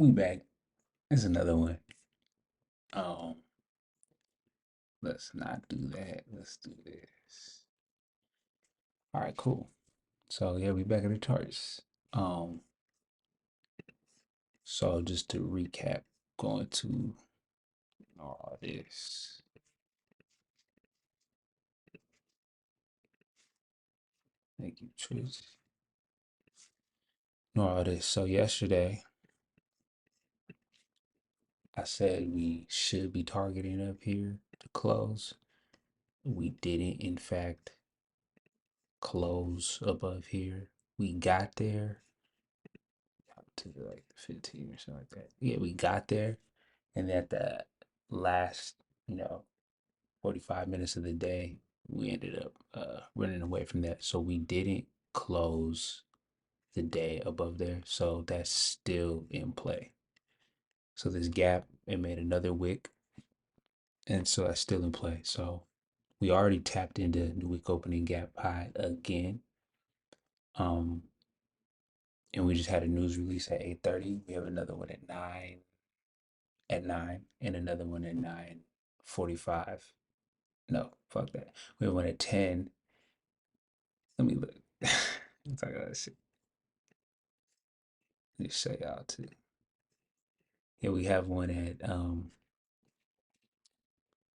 We back. There's another one. Um, let's not do that. Let's do this. All right, cool. So yeah, we back at the charts. Um, so just to recap, going to all this. Thank you, Trish. All this. So yesterday, I said we should be targeting up here to close. We didn't, in fact, close above here. We got there to like 15 or something like that. Yeah, we got there. And at the last, you know, 45 minutes of the day, we ended up running away from that. So we didn't close the day above there. So that's still in play. So this gap, it made another wick. And so that's still in play. So we already tapped into the wick opening gap high again. And we just had a news release at 8:30. We have another one at 9 and another one at 9:45. No, fuck that. We have one at 10. Let me look. Let's talk about that shit. Let me show y'all too. Yeah, we have one at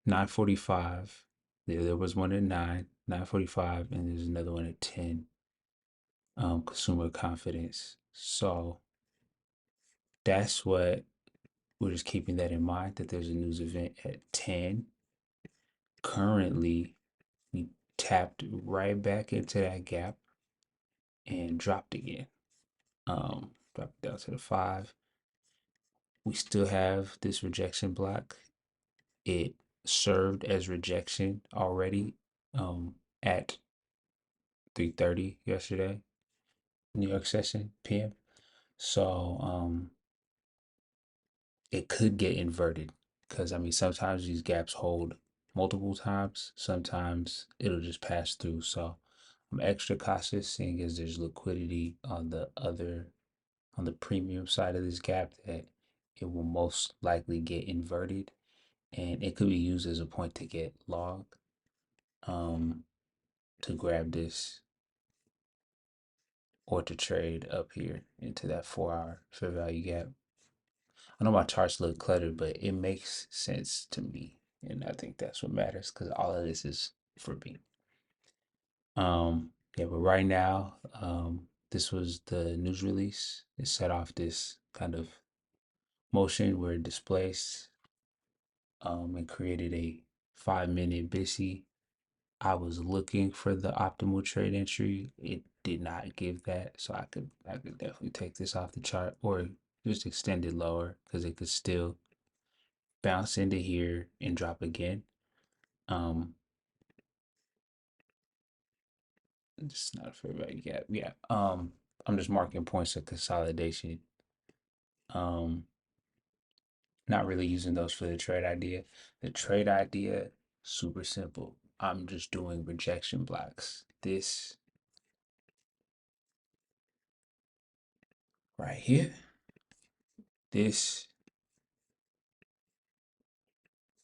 9:45. There was one at 9:45, and there's another one at 10. Consumer confidence. So that's what we're just keeping that in mind that there's a news event at 10. Currently, we tapped right back into that gap and dropped again. Dropped down to the 5. We still have this rejection block. It served as rejection already at 3:30 yesterday, New York session PM. So it could get inverted because I mean sometimes these gaps hold multiple times. Sometimes it'll just pass through. So I'm extra cautious seeing as there's liquidity on the premium side of this gap that it will most likely get inverted and it could be used as a point to get long um to grab this or to trade up here into that 4 hour fair value gap. I know my charts look cluttered, but it makes sense to me. And I think that's what matters because all of this is for me. Yeah, but right now, this was the news release. It set off this kind of motion where it displaced and created a 5 minute BISI. I was looking for the optimal trade entry. It did not give that, so I could definitely take this off the chart or just extend it lower because it could still bounce into here and drop again. Um, it's not a fair value gap. Yeah. I'm just marking points of consolidation. Um, Not really using those for the trade idea. The trade idea, super simple. I'm just doing rejection blocks. This right here, this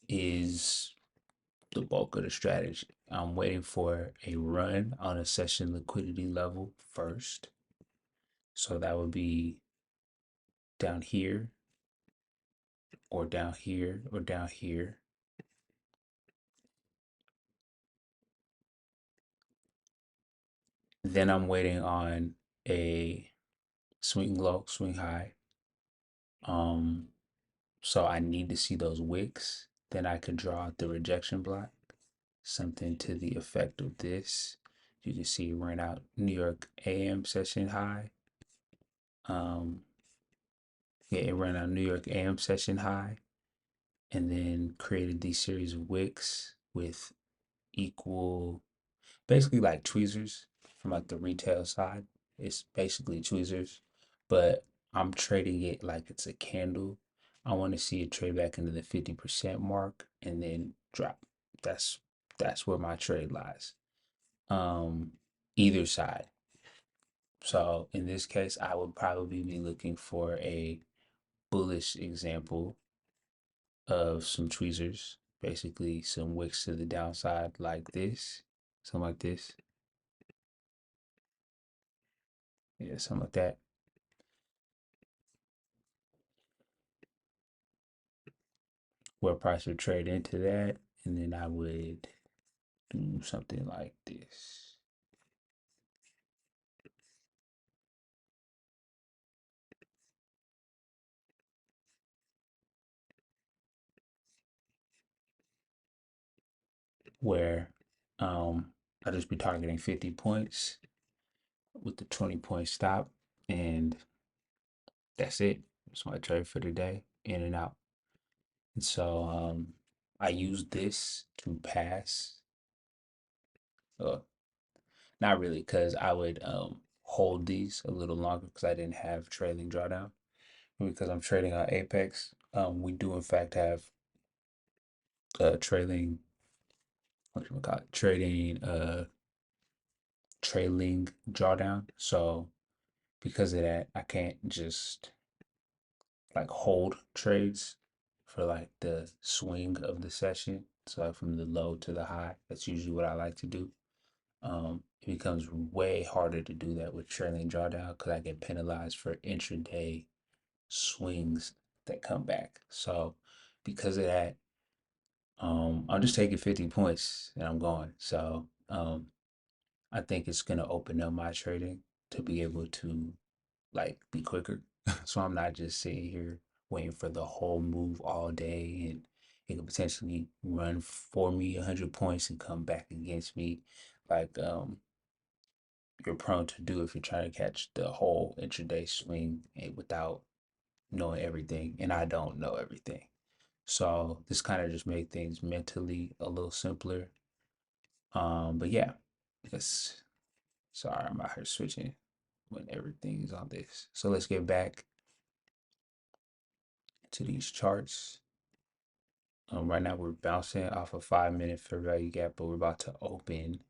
is the bulk of the strategy. I'm waiting for a run on a session liquidity level first. So that would be down here or down here or down here. Then I'm waiting on a swing low, swing high. Um, so I need to see those wicks. Then I could draw out the rejection block, something to the effect of this. You can see ran out New York AM session high. Um, yeah, it ran out New York AM session high, and then created these series of wicks with equal, basically like tweezers from like the retail side. It's basically tweezers, but I'm trading it like it's a candle. I want to see it trade back into the 50% mark and then drop. That's that's where my trade lies. Um, Either side. So in this case, I would probably be looking for a bullish example of some tweezers, basically some wicks to the downside like this, something like this. Yeah, something like that. Where price would trade into that, and then I would do something like this. Where I'll just be targeting 50 points with the 20-point stop, and that's it. That's my trade for the day, in and out. And so I use this to pass. Uh, Not really, because I would hold these a little longer because I didn't have trailing drawdown. Because I'm trading on Apex, we do in fact have trailing, what do you call it? Trading trailing drawdown. So because of that, I can't just like hold trades for like the swing of the session. So like from the low to the high, that's usually what I like to do. It becomes way harder to do that with trailing drawdown because I get penalized for intraday swings that come back. So because of that, I'm just taking 50 points and I'm going. So I think it's gonna open up my trading to be able to like be quicker. So I'm not just sitting here waiting for the whole move all day, and it could potentially run for me 100 points and come back against me like you're prone to do if you're trying to catch the whole intraday swing without knowing everything, and I don't know everything. So this kind of just made things mentally a little simpler. But yeah, it's sorry, I'm out here switching when everything's on this. So let's get back to these charts. Right now we're bouncing off a 5 minute fair value gap, but we're about to open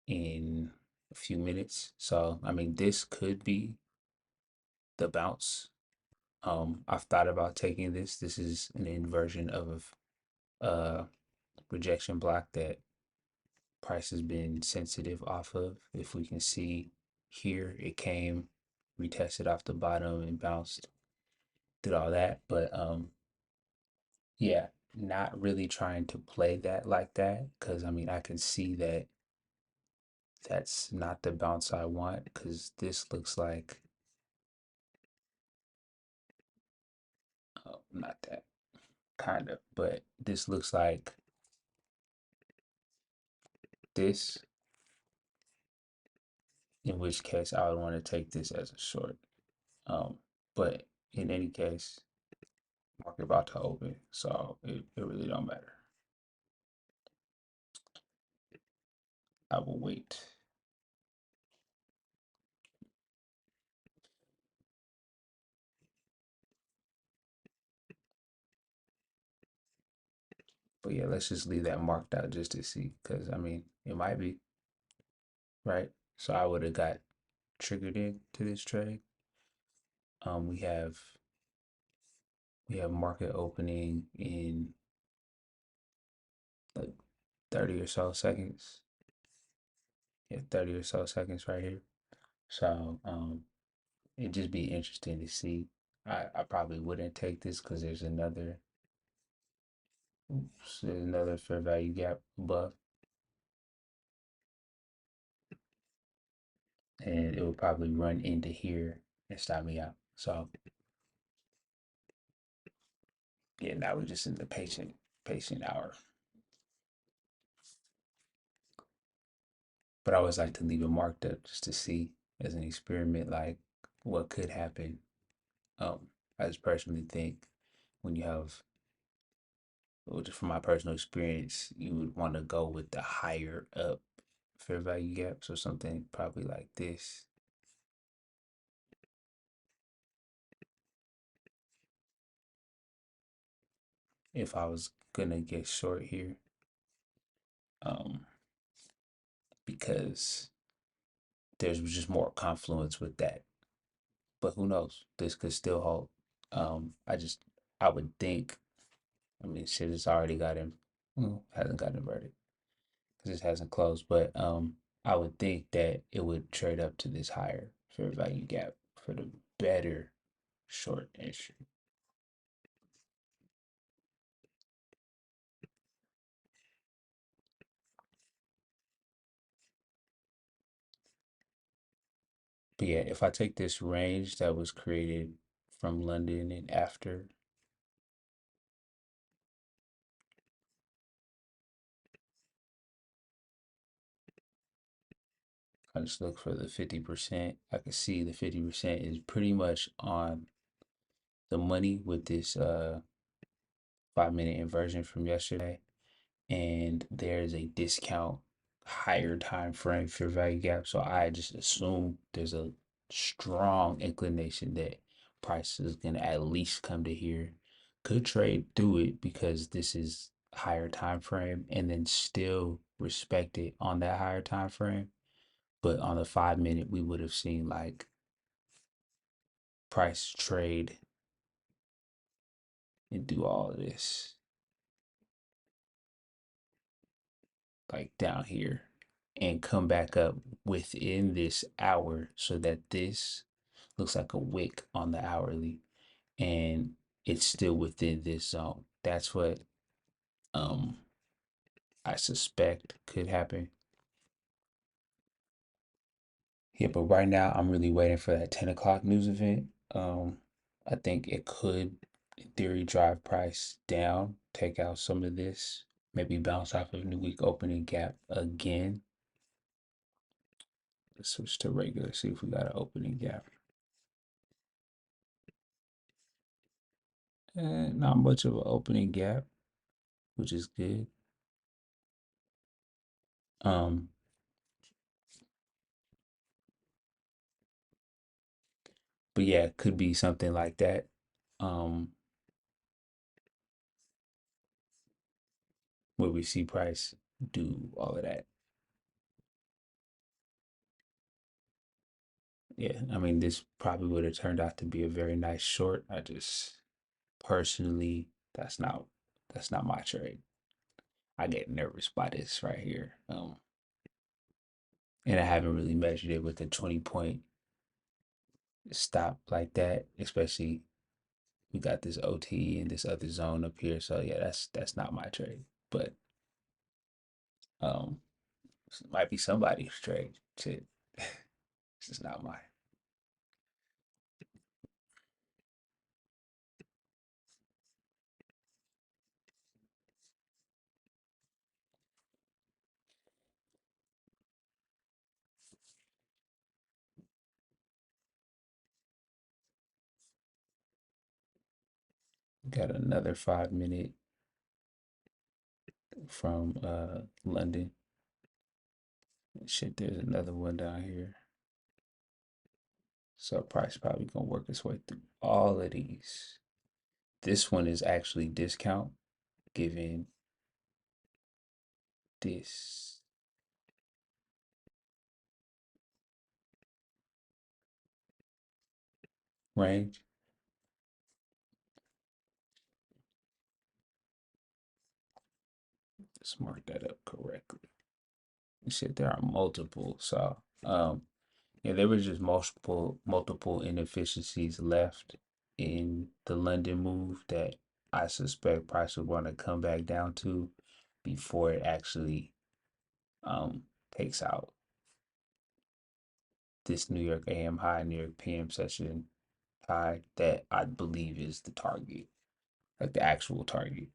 in a few minutes. So I mean, this could be the bounce. I've thought about taking this. This is an inversion of a rejection block that price has been sensitive off of. If we can see here, it came, retested off the bottom and bounced, did all that. But yeah, not really trying to play that like that because I mean I can see that that's not the bounce I want because this looks like not that kind of, but this looks like this, in which case I would want to take this as a short. Um, but in any case, market about to open, so it really don't matter. I will wait. But yeah, let's just leave that marked out just to see, because I mean, it might be, right? So I would have got triggered into this trade. Um, we have we have market opening in like 30 or so seconds. Yeah, 30 or so seconds right here. So it'd just be interesting to see. I probably wouldn't take this because there's another fair value gap above, and it would probably run into here and stop me out. So yeah, now we're just in the patient hour. But I always like to leave it marked up just to see as an experiment, like what could happen. I just personally think when you have, well, just from my personal experience, you would want to go with the higher up fair value gap. So something probably like this. If I was gonna get short here, um, because there's just more confluence with that. But who knows? This could still hold. I just I would think. I mean, shit, it's already got him. Hasn't gotten inverted because it hasn't closed. But I would think that it would trade up to this higher fair value gap for the better short entry. But yeah, if I take this range that was created from London and after, I just look for the 50%. I can see the 50% is pretty much on the money with this 5 minute inversion from yesterday. And there's a discount higher time frame fair value gap. So I just assume there's a strong inclination that price is gonna at least come to here. Could trade through it because this is higher time frame and then still respect it on that higher time frame. But on the 5 minute, we would have seen like price trade and do all of this like down here and come back up within this hour so that this looks like a wick on the hourly and it's still within this zone. That's what um I suspect could happen. Yeah, but right now I'm really waiting for that 10 o'clock news event. I think it could, in theory, drive price down, take out some of this, maybe bounce off of new week opening gap again. Let's switch to regular, see if we got an opening gap. Not much of an opening gap, which is good. Um, but yeah, could be something like that. Um, where we see price do all of that. Yeah, I mean, this probably would have turned out to be a very nice short. I just personally, that's not my trade. I get nervous by this right here. And I haven't really measured it with a 20-point stop like that, especially we got this OT and this other zone up here. So yeah, that's not my trade. But um might be somebody's trade. Shit. This is not mine. Got another 5 minute from London. Shit, there's another one down here. So price probably gonna work its way through all of these. This one is actually discount given this range. Let's mark that up correctly. You said there are multiple. So yeah, there was just multiple inefficiencies left in the London move that I suspect price would want to come back down to before it actually um takes out this New York AM high, New York PM session high that I believe is the target, like the actual target.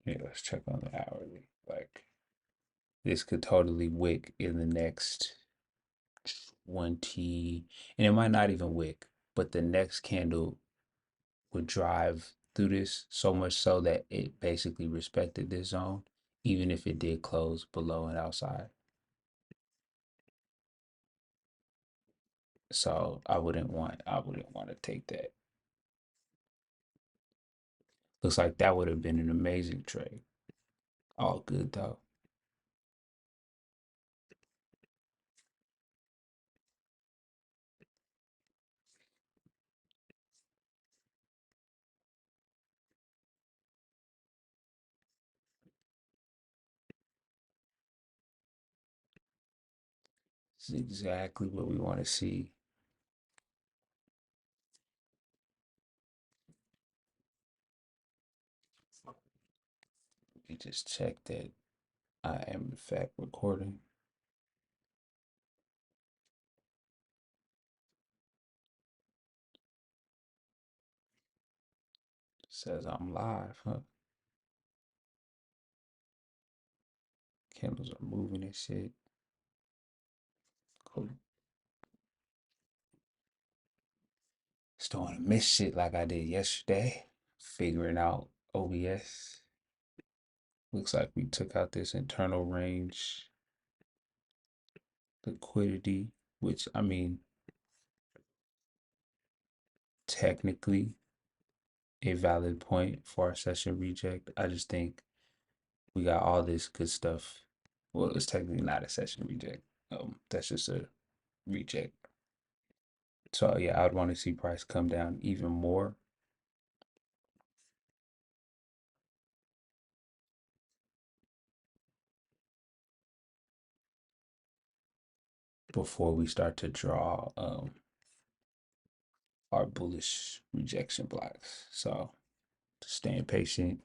Yeah, let's check on the hourly. Like this could totally wick in the next 20, and it might not even wick, but the next candle would drive through this, so much so that it basically respected this zone, even if it did close below and outside. So I wouldn't want to take that. Looks like that would have been an amazing trade. All good though. This is exactly what we want to see. We just check that I am in fact recording. Says I'm live, huh? Candles are moving and shit. Cool. Just don't want to miss shit like I did yesterday. Figuring out OBS. Looks like we took out this internal range liquidity, which I mean, technically a valid point for our session reject. I just think we got all this good stuff. Well, it's technically not a session reject. That's just a reject. So yeah, I would want to see price come down even more before we start to draw our bullish rejection blocks. So staying patient.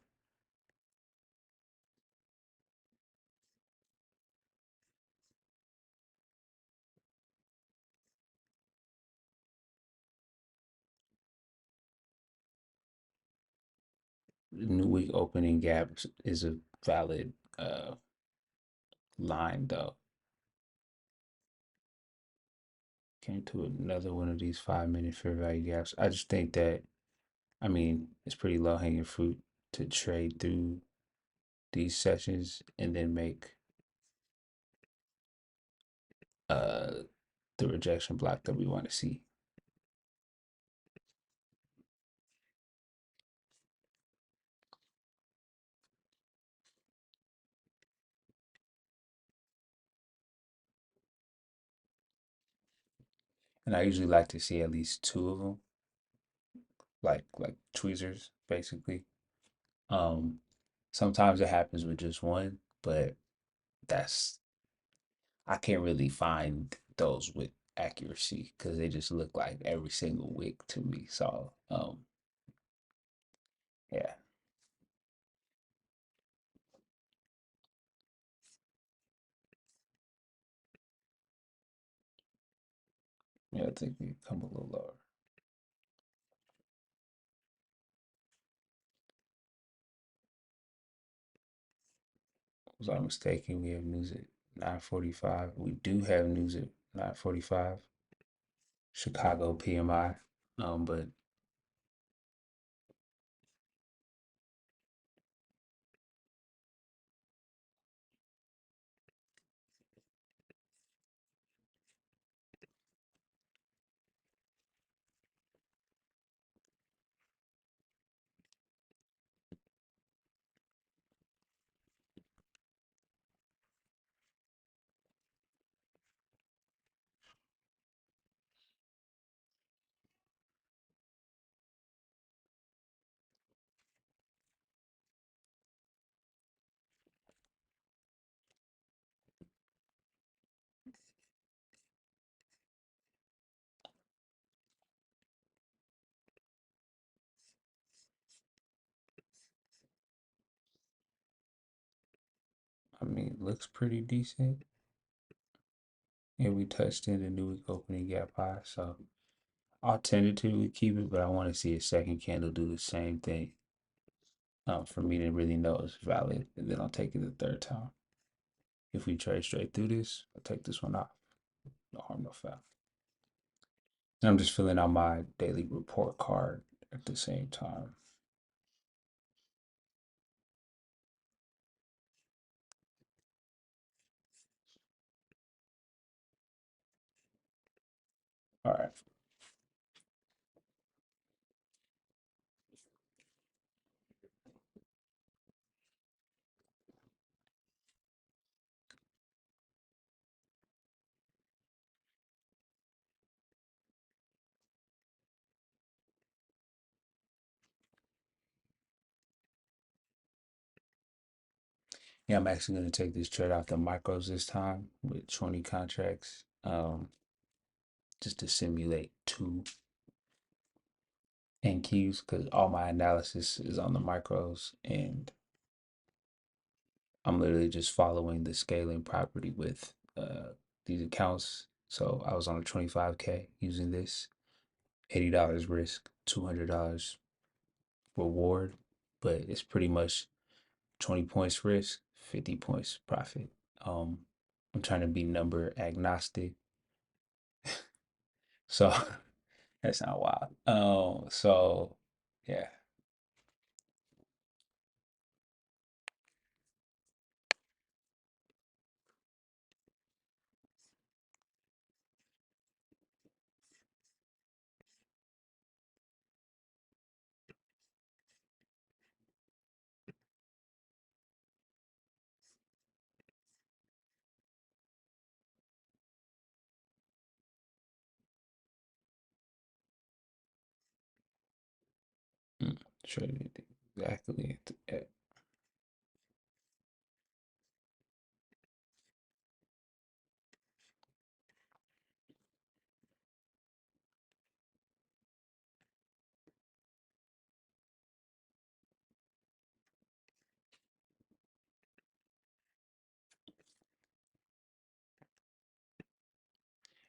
The new week opening gap is a valid line though. Came to another one of these 5 minute fair value gaps. I just think that, I mean, it's pretty low hanging fruit to trade through these sessions and then make uh the rejection block that we want to see. And I usually like to see at least two of them, like tweezers, basically. Um, Sometimes it happens with just one, but that's I can't really find those with accuracy because they just look like every single wick to me. So, yeah, yeah, I think we come a little lower. Was I mistaken? We have news at 9:45. We do have news at 9:45. Chicago PMI. But I mean, looks pretty decent. And we touched in the new week opening gap high, so I'll tentatively keep it, but I want to see a second candle do the same thing. For me to really know it's valid, and then I'll take it the third time. If we trade straight through this, I'll take this one off. No harm, no foul. And I'm just filling out my daily report card at the same time. All right. Yeah, I'm actually going to take this trade off the micros this time with 20 contracts, just to simulate two NQs because all my analysis is on the micros and I'm literally just following the scaling property with these accounts. So I was on a 25K using this, $80 risk, $200 reward, but it's pretty much 20 points risk, 50 points profit. Um, I'm trying to be number agnostic. So that's not wild. So yeah. Mm, traded exactly.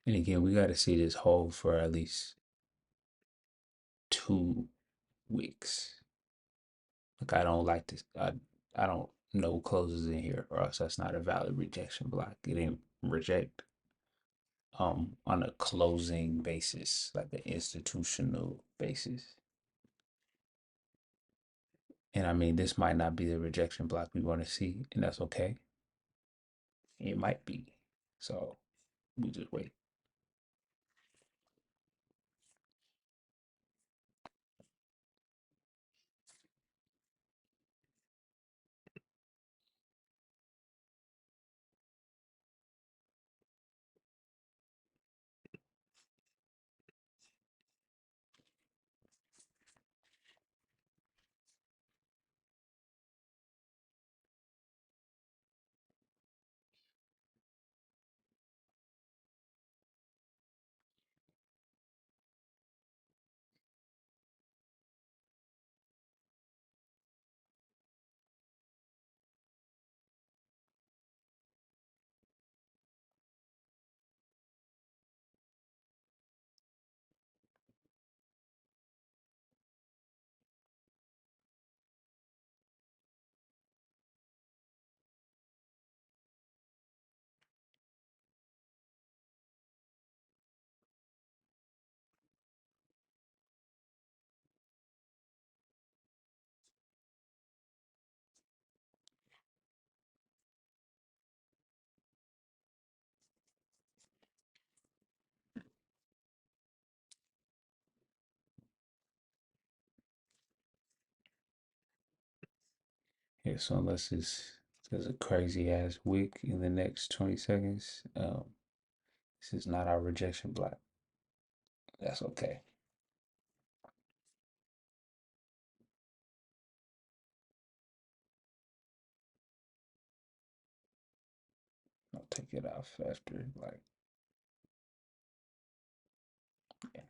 And again, we got to see this hold for at least 2 weeks. Like I don't like this. I don't know closes in here, or else that's not a valid rejection block. It didn't reject on a closing basis, like an institutional basis. And I mean, this might not be the rejection block we want to see, and that's okay. It might be. So we just wait. Yeah, so unless there's a crazy ass wick in the next 20 seconds, this is not our rejection block. That's okay. I'll take it off after, like, yeah.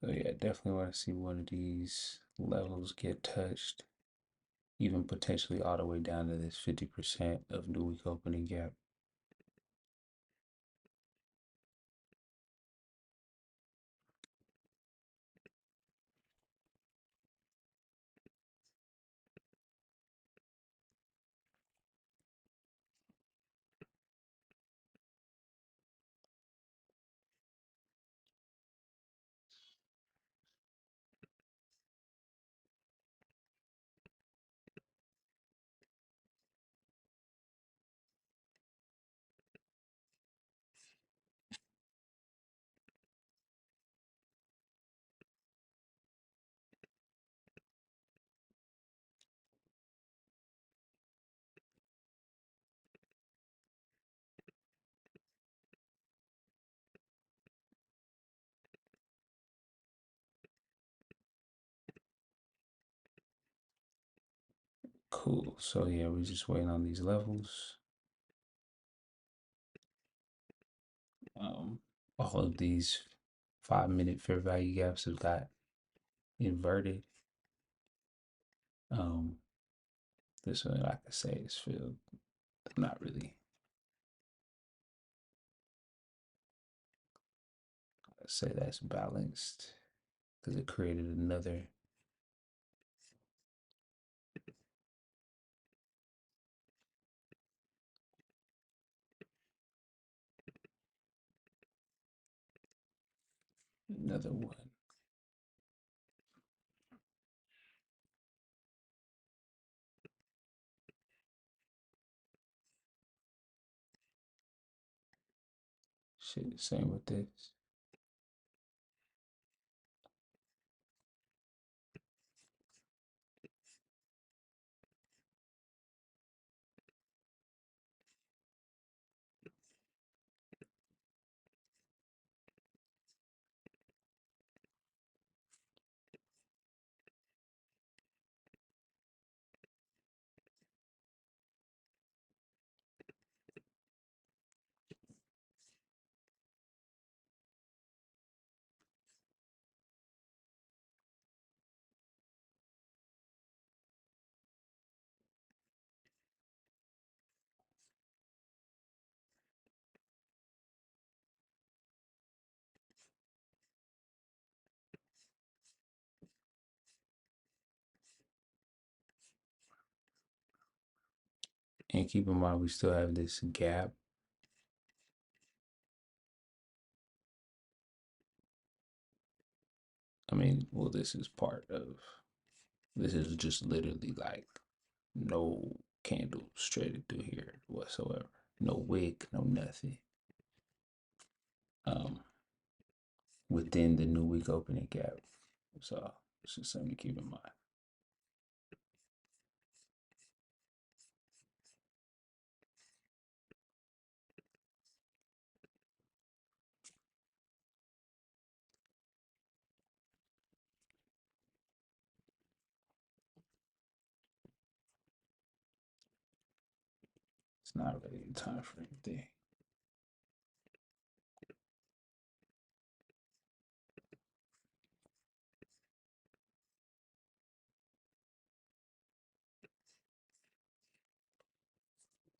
So yeah, definitely want to see one of these levels get touched, even potentially all the way down to this 50% of new week opening gap. Cool. So yeah, we're just waiting on these levels. Um, all of these 5 minute fair value gaps have got inverted. Um, this one, like I say, is filled. Not really. Let's say that's balanced because it created another one. Shit, same with this. And keep in mind, we still have this gap. I mean, well, this is part of, this is just literally like no candle straight through here whatsoever. No wick, no nothing. Um, Within the new week opening gap. So it's just something to keep in mind. It's not really a time frame thing.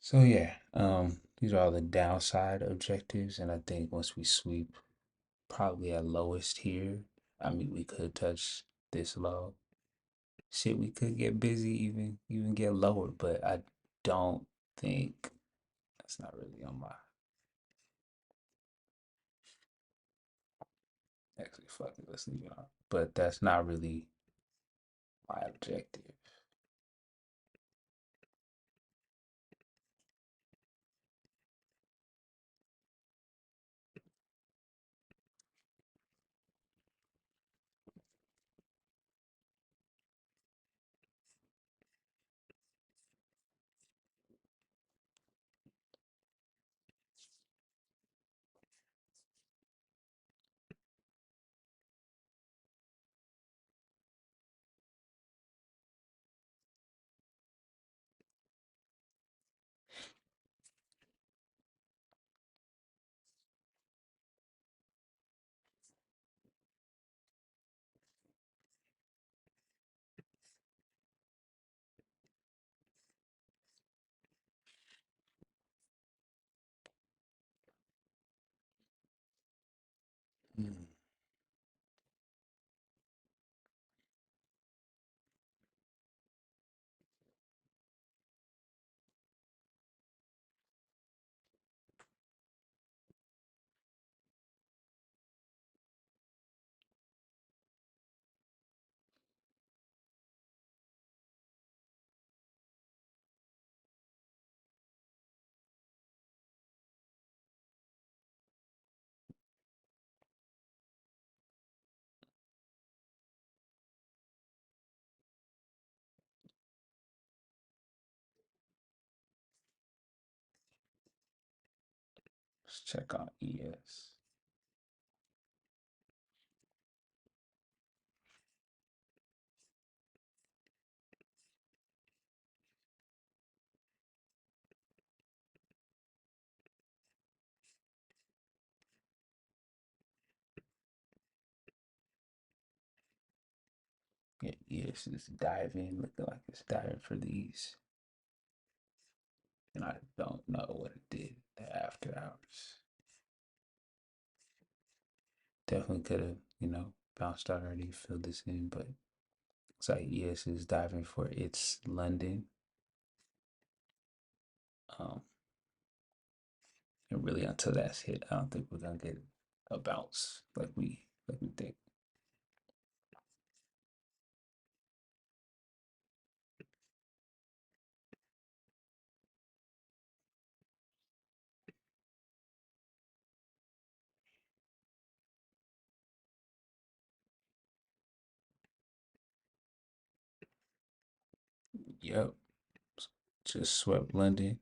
So yeah, these are all the downside objectives, and I think once we sweep probably at lowest here, I mean we could touch this low. Shit, we could get busy, even get lower, but I don't think that's not really on my, actually fuck it, let's leave it on. But that's not really my objective. Mm. Let's check on ES. Yes, it's diving, looking like it's diving for these. And I don't know what it did after hours. Definitely could have, bounced out already, filled this in, but it's like ES is diving for its London. Um, and really until that's hit, I don't think we're gonna get a bounce like we think. Yep. Just swept London.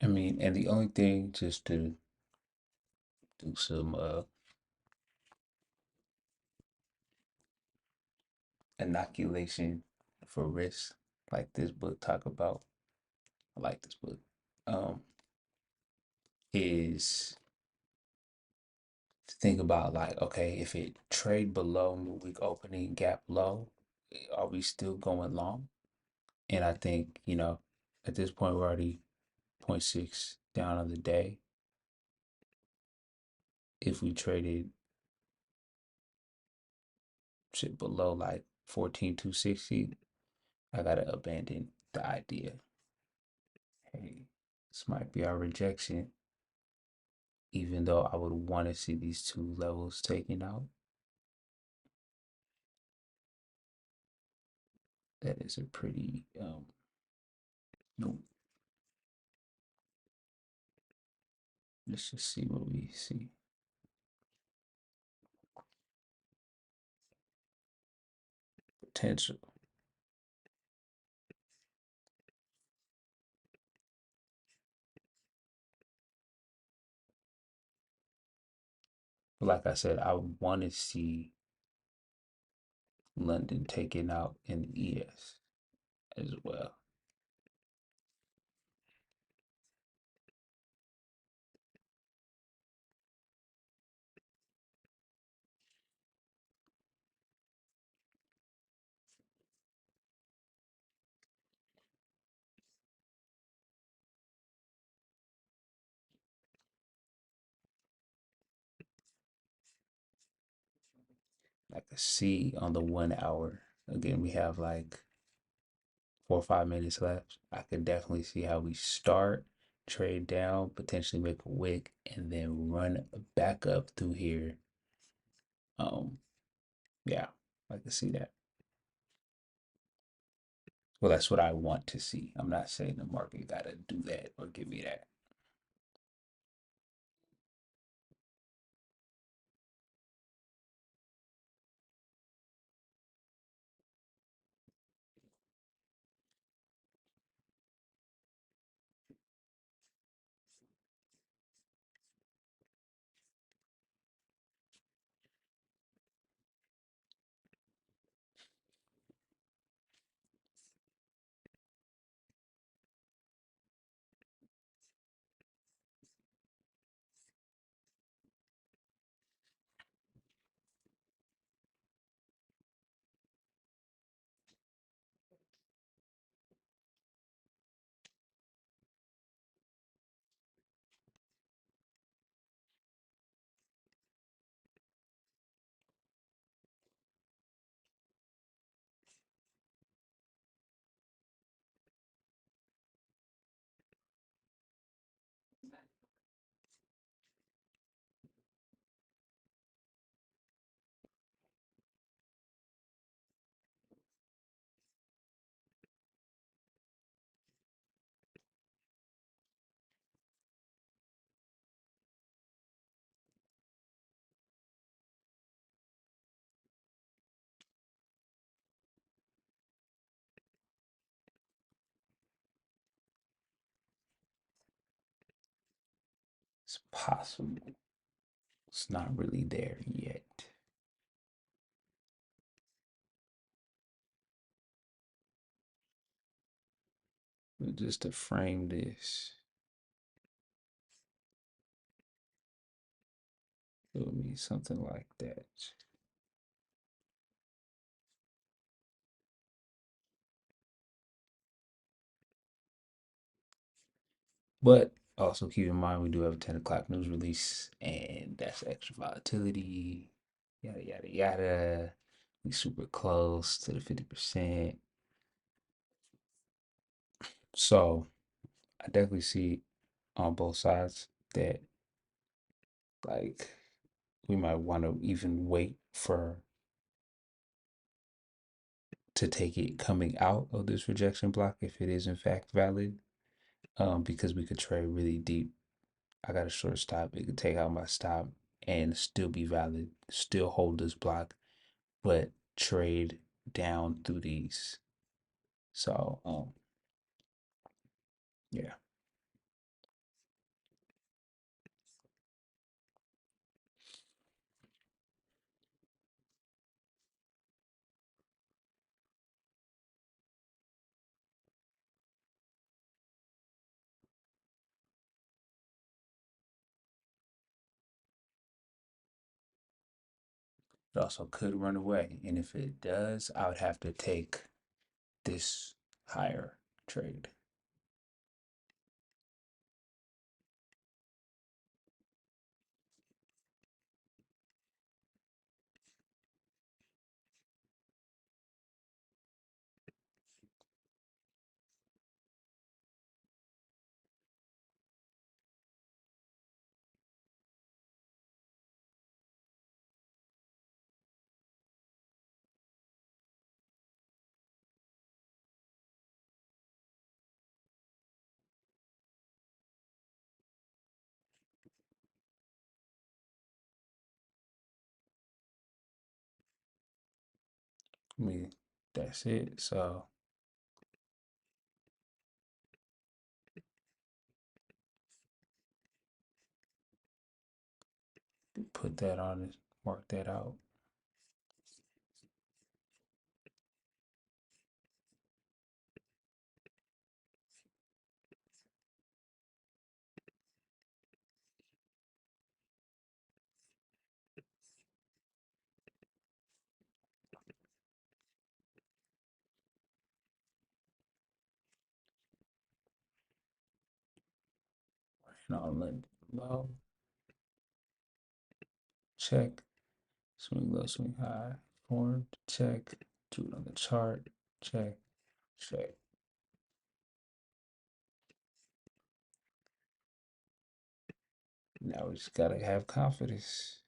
I mean, and the only thing just to do some inoculation for risk, like this book talk about. I like this book. Um, is to think about like, okay, if it trade below the week opening gap low, are we still going long? And I think, at this point we're already point 0.6 down on the day. If we traded shit below like 14,260, I gotta abandon the idea. Hey, this might be our rejection, even though I would want to see these two levels taken out. That is a pretty no. Let's just see what we see. Potential. But like I said, I want to see London taken out in the ES as well. Like a C on the 1 hour. Again, we have like 4 or 5 minutes left. I could definitely see how we start, trade down, potentially make a wick, and then run back up through here. Um, yeah, I can see that. Well, that's what I want to see. I'm not saying the market gotta do that or give me that. It's possible. It's not really there yet. But just to frame this, it would be something like that. But also keep in mind we do have a 10 o'clock news release, and that's extra volatility, yada yada yada. We super close to the 50%. So I definitely see on both sides that like we might want to even wait for to take it coming out of this rejection block if it is in fact valid. Because we could trade really deep. I got a short stop. It could take out my stop and still be valid, still hold this block, but trade down through these. So yeah. It also could run away. And if it does, I would have to take this higher trade. I mean, that's it. So put that on it, mark that out. And I'll let low, check, swing low, swing high, forward, check, do it on the chart, check, check. Now we just gotta have confidence.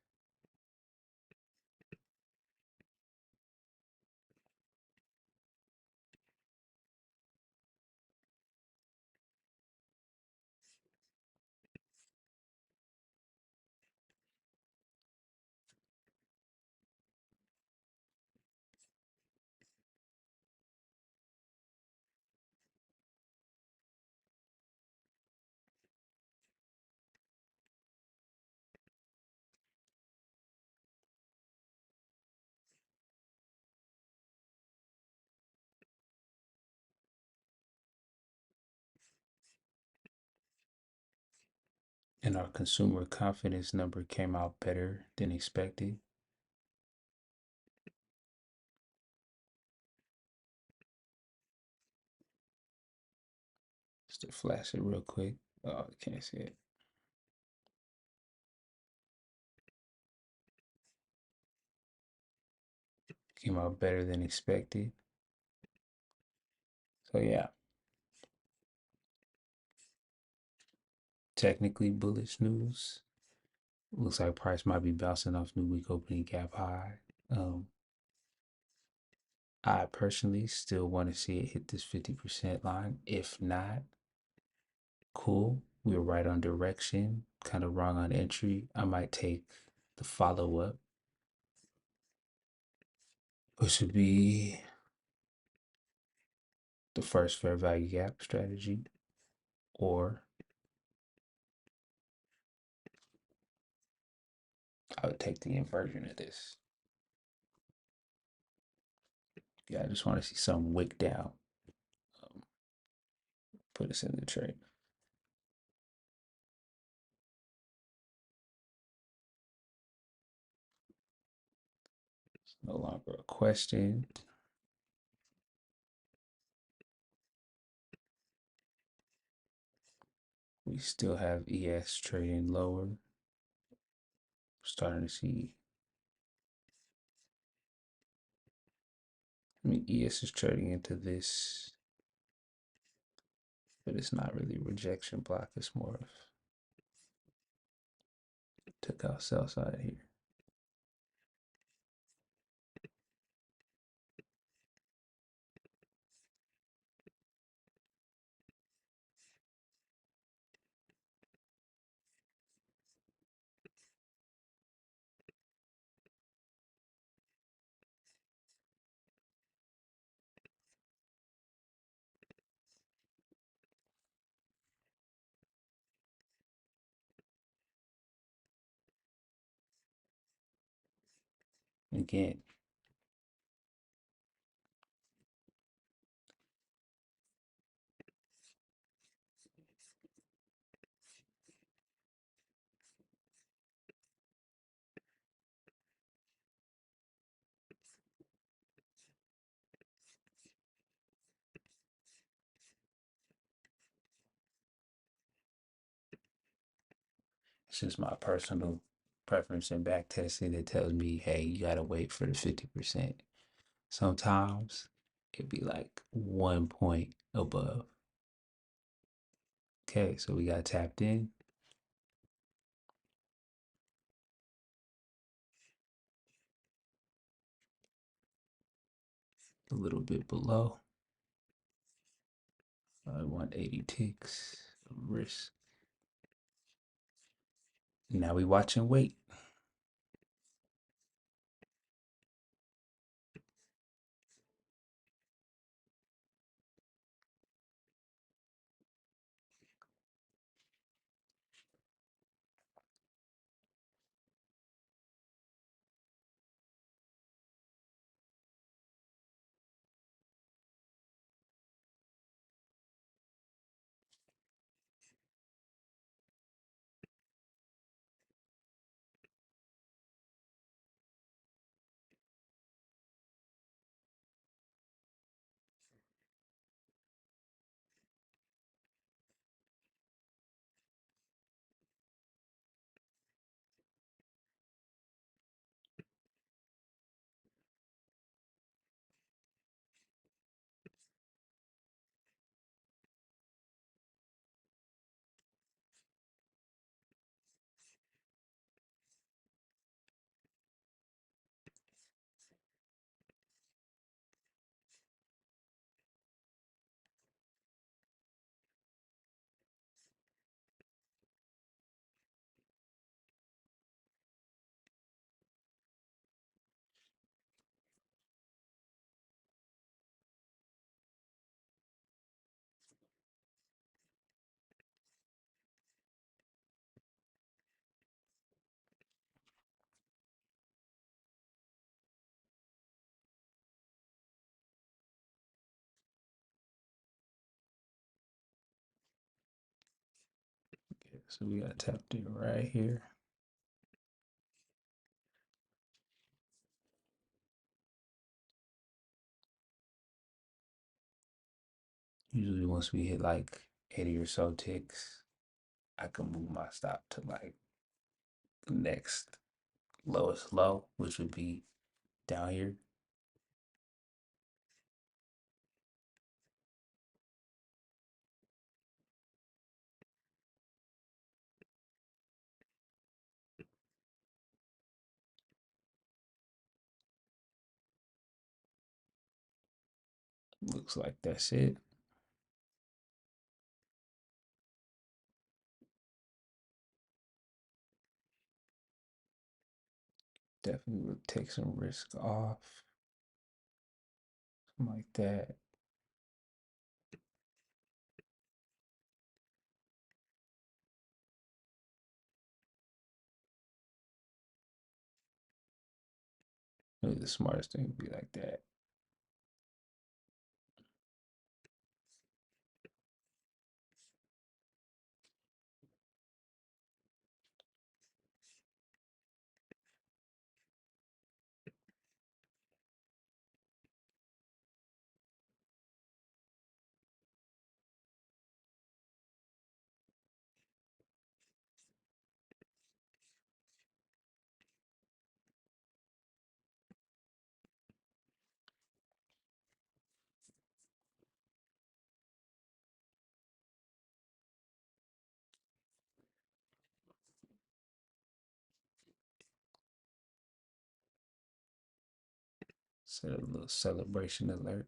And our consumer confidence number came out better than expected. Just to flash it real quick. Oh, I can't see it. Came out better than expected. So yeah, technically bullish news. Looks like price might be bouncing off new week opening gap high. I personally still want to see it hit this 50% line. If not, cool. We were right on direction, kind of wrong on entry. I might take the follow up, which would be the first fair value gap strategy, or I would take the inversion of this. Yeah, I just want to see some wick down. Um, Put us in the trade. It's no longer a question. We still have ES trading lower. Starting to see. I mean, ES is trading into this, but it's not really rejection block. It's more of took out sell side here. Again, it's just my personal preference and back testing that tells me, hey, you gotta wait for the 50%. Sometimes it'd be like 1 point above. Okay, so we got tapped in. A little bit below. 180 ticks of risk. Now we watch and wait. Okay, so we got tapped in right here. Usually once we hit like 80 or so ticks, I can move my stop to like the next lowest low, which would be down here. Looks like that's it. Definitely would take some risk off. Something like that. Maybe the smartest thing would be like that. Set a little celebration alert.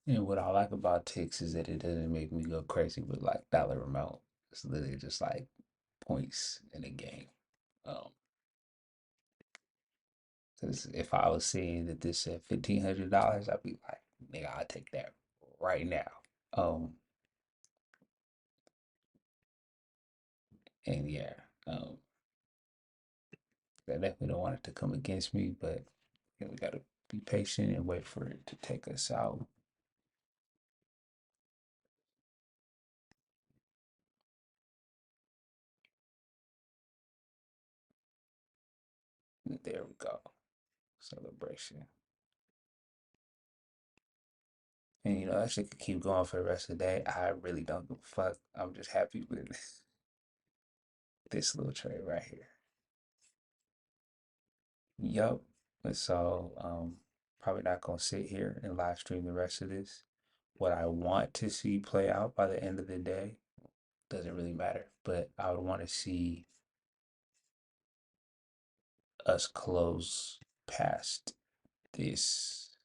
And what I like about ticks is that it doesn't make me go crazy with like dollar amount. It's literally just like points in a game. Um, because if I was seeing that this said $1,500, I'd be like, nigga, I'll take that right now. Um, and yeah, um, I definitely don't want it to come against me, but we gotta be patient and wait for it to take us out. There we go. Celebration. And that shit could keep going for the rest of the day. I really don't give a fuck. I'm just happy with this little trade right here. Yup. And so, probably not gonna sit here and live stream the rest of this. What I want to see play out by the end of the day doesn't really matter, but I would want to see us close past this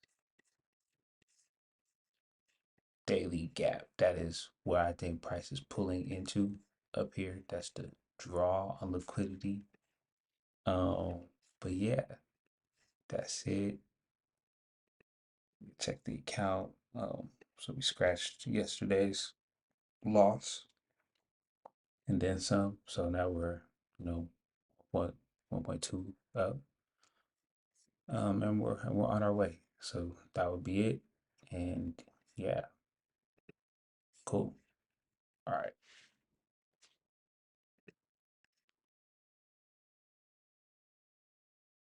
daily gap. That is where I think price is pulling into up here. That's the draw on liquidity. Um, but yeah, that's it. Check the account. So we scratched yesterday's loss and then some. So now we're, you know, what 1.2 up. And we're on our way. So that would be it. And yeah, cool. All right.